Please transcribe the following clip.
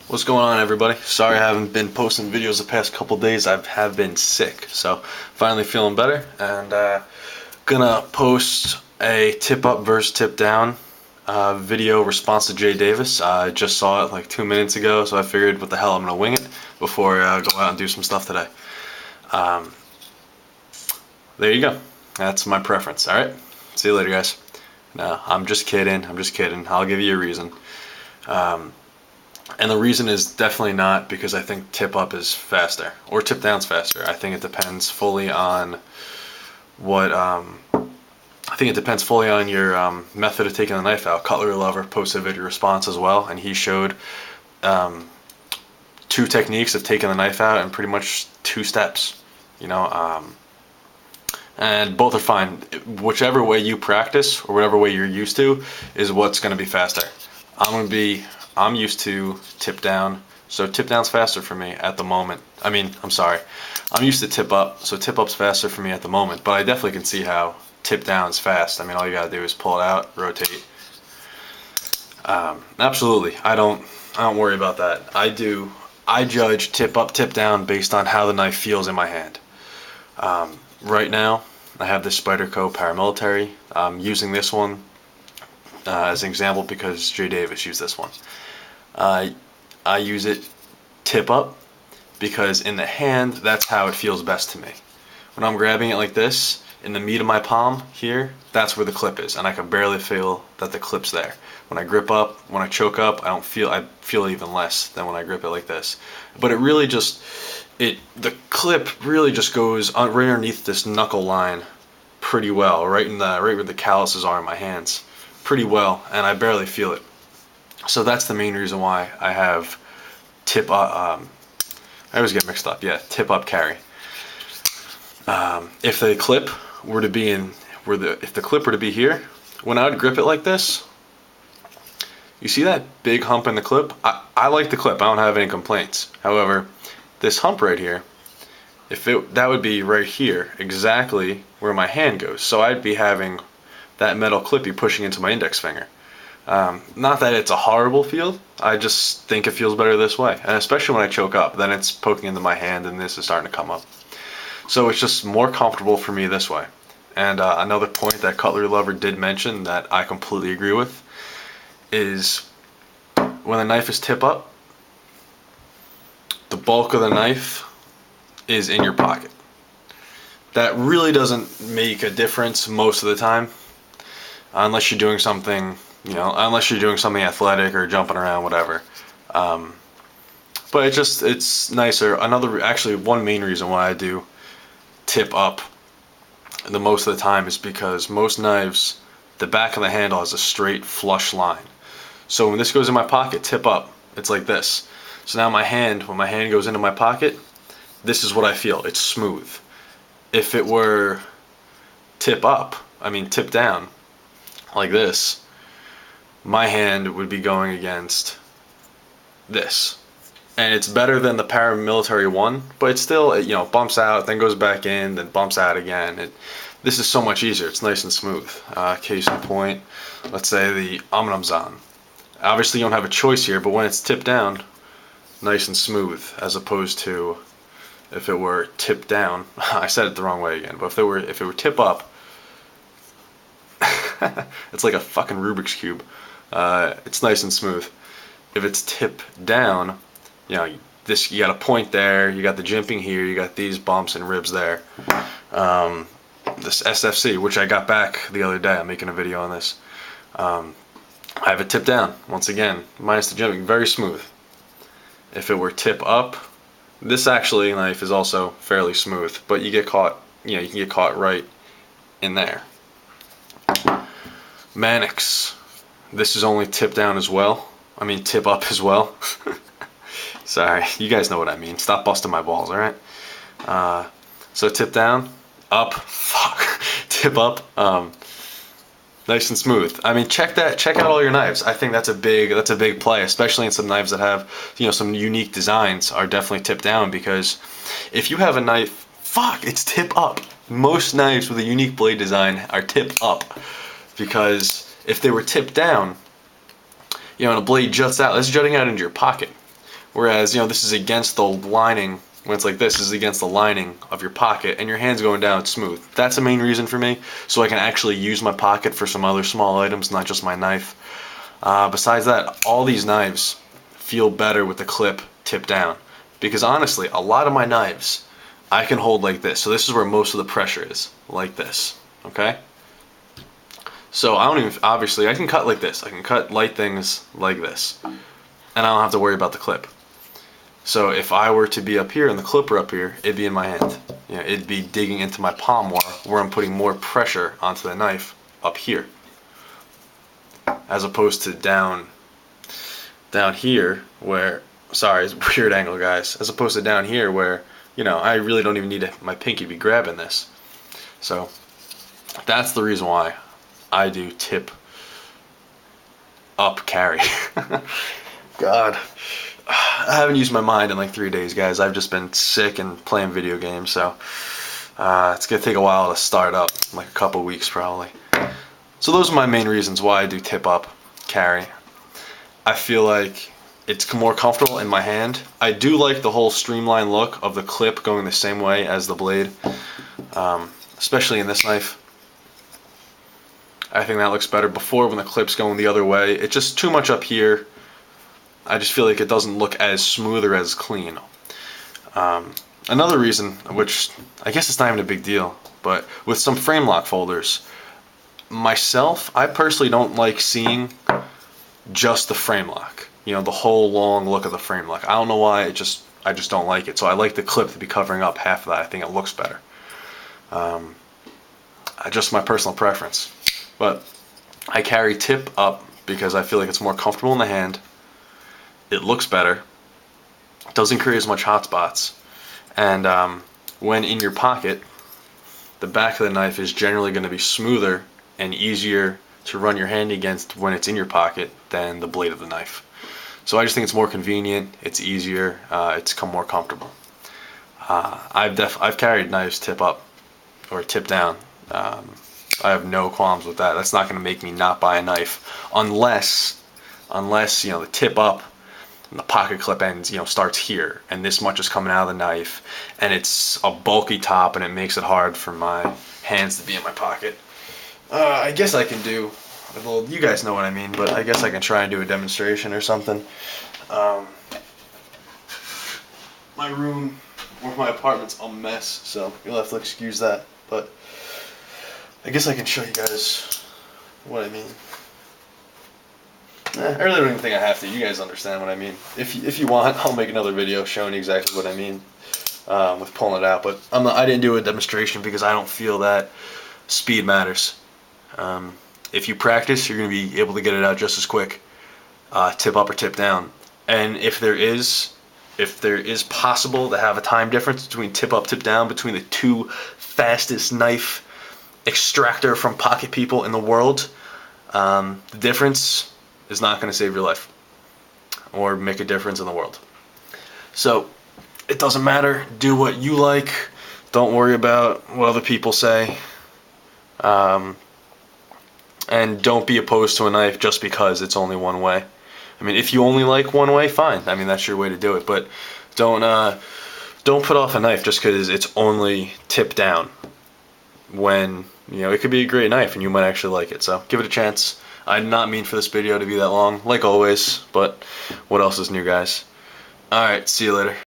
What's going on, everybody? Sorry I haven't been posting videos the past couple days. I have been sick, so finally feeling better, and gonna post a tip up versus tip down video response to JDavis882. I just saw it like 2 minutes ago, so I figured what the hell, I'm gonna wing it before I go out and do some stuff today. There you go. That's my preference. All right, see you later, guys. No, I'm just kidding. I'll give you a reason. And the reason is definitely not because I think tip up is faster or tip down's faster. I think it depends fully on what I think it depends fully on your method of taking the knife out. CutleryLover posted a video response as well, and he showed two techniques of taking the knife out in pretty much 2 steps. And both are fine. Whichever way you practice or whatever way you're used to is what's going to be faster. I'm used to tip down, so tip down's faster for me at the moment. I'm used to tip up, so tip up's faster for me at the moment, but I definitely can see how tip down's fast. All you gotta do is pull it out, rotate. Absolutely, I don't worry about that. I judge tip up, tip down based on how the knife feels in my hand. Right now, I have this Spyderco paramilitary. I'm using this one as an example because JDavis882 used this one. I use it tip up because in the hand, that's how it feels best to me. When I'm grabbing it like this, in the meat of my palm here, that's where the clip is, and I can barely feel that the clip's there. When I grip up, when I choke up, I feel even less than when I grip it like this. But it really just, the clip really just goes right underneath this knuckle line pretty well, right where the calluses are in my hands, pretty well, and I barely feel it. So that's the main reason why I have tip up. I always get mixed up. Yeah, tip up carry. If the clip were to be here, when I would grip it like this, you see that big hump in the clip? I like the clip. I don't have any complaints. However, this hump right here, that would be right here, exactly where my hand goes. So I'd be having that metal clippy pushing into my index finger. Not that it's a horrible feel, I just think it feels better this way, and especially when I choke up, then it's poking into my hand and this is starting to come up. So it's just more comfortable for me this way. And another point that CutleryLover did mention that I completely agree with is when the knife is tip up, the bulk of the knife is in your pocket. That really doesn't make a difference most of the time, unless you're doing something athletic or jumping around, whatever. But it's nicer. One main reason why I do tip up the most of the time is because most knives, the back of the handle has a straight flush line. So when this goes in my pocket, tip up, it's like this. So now when my hand goes into my pocket, this is what I feel. It's smooth. If it were tip down, like this, my hand would be going against this. And it's better than the paramilitary one, but it's still, it bumps out, then goes back in, then bumps out again. This is so much easier. It's nice and smooth. Case in point, let's say the Zan. Obviously you don't have a choice here, but when it's tipped down, nice and smooth, as opposed to if it were tipped down. I said it the wrong way again, but if it were tip up, it's like a fucking Rubik's Cube. It's nice and smooth. If it's tip down, you got a point there, you got the jimping here, you got these bumps and ribs there. This SFC, which I got back the other day, I'm making a video on this. I have it tip down, once again, minus the jimping, very smooth. If it were tip up, this knife is also fairly smooth, but you can get caught right in there. Mannix, this is only tip down as well. Tip up as well. Sorry, you guys know what I mean. Stop busting my balls, alright? So tip down, up, tip up, nice and smooth. Check out all your knives. I think that's a big play, especially in some knives that have, some unique designs are definitely tip down, because if you have a knife, it's tip up. Most knives with a unique blade design are tip up, because if they were tipped down, and a blade juts out, that's jutting out into your pocket. Whereas, this is against the lining. When it's like this is against the lining of your pocket and your hand's going down smooth. That's the main reason for me, so I can actually use my pocket for some other small items, not just my knife. Besides that, all these knives feel better with the clip tipped down, because honestly, a lot of my knives I can hold like this. So this is where most of the pressure is, like this, okay? So obviously I can cut like this. I can cut light things like this, and I don't have to worry about the clip. So if I were to be up here and the clip were up here, it'd be in my hand. It'd be digging into my palm more, where I'm putting more pressure onto the knife up here, as opposed to down here where, sorry, it's a weird angle, guys. As opposed to down here where, I really don't even need my pinky to be grabbing this. So that's the reason why I do tip up carry. God. I haven't used my mind in like 3 days, guys. I've just been sick and playing video games, so it's gonna take a while to start up, like a couple weeks probably. So those are my main reasons why I do tip up carry. I feel like it's more comfortable in my hand. I do like the whole streamlined look of the clip going the same way as the blade, especially in this knife. I think that looks better. Before, when the clip's going the other way, it's just too much up here. I just feel like it doesn't look as smooth or as clean. Another reason, which I guess it's not even a big deal, but with some frame lock folders, myself, I personally don't like seeing just the frame lock. The whole long look of the frame lock. I don't know why, I just don't like it. So I like the clip to be covering up half of that. I think it looks better. Just my personal preference. But I carry tip up because I feel like it's more comfortable in the hand. It looks better, doesn't create as much hot spots, and when in your pocket, the back of the knife is generally going to be smoother and easier to run your hand against when it's in your pocket than the blade of the knife. So I just think it's more convenient, it's easier, it's more comfortable. I've carried knives tip up or tip down. I have no qualms with that. That's not going to make me not buy a knife unless the tip up and the pocket clip ends starts here and this much is coming out of the knife and it's a bulky top and it makes it hard for my hands to be in my pocket. I guess I can do, well, you guys know what I mean, but I guess I can try and do a demonstration or something. My room or my apartment's a mess, so you'll have to excuse that, but I guess I can show you guys what I mean. I really don't even think I have to. You guys understand what I mean. If you want, I'll make another video showing you exactly what I mean with pulling it out. But I didn't do a demonstration because I don't feel that speed matters. If you practice, you're going to be able to get it out just as quick, tip up or tip down. And if there is possible to have a time difference between tip up, tip down, between the two fastest knife extractor from pocket people in the world, the difference is not going to save your life or make a difference in the world. So it doesn't matter. Do what you like. Don't worry about what other people say. And don't be opposed to a knife just because it's only one way. I mean, if you only like one way, fine. I mean, that's your way to do it. But don't put off a knife just because it's only tip down. When it could be a great knife and you might actually like it. So give it a chance. I did not mean for this video to be that long, like always, but what else is new, guys? Alright, see you later.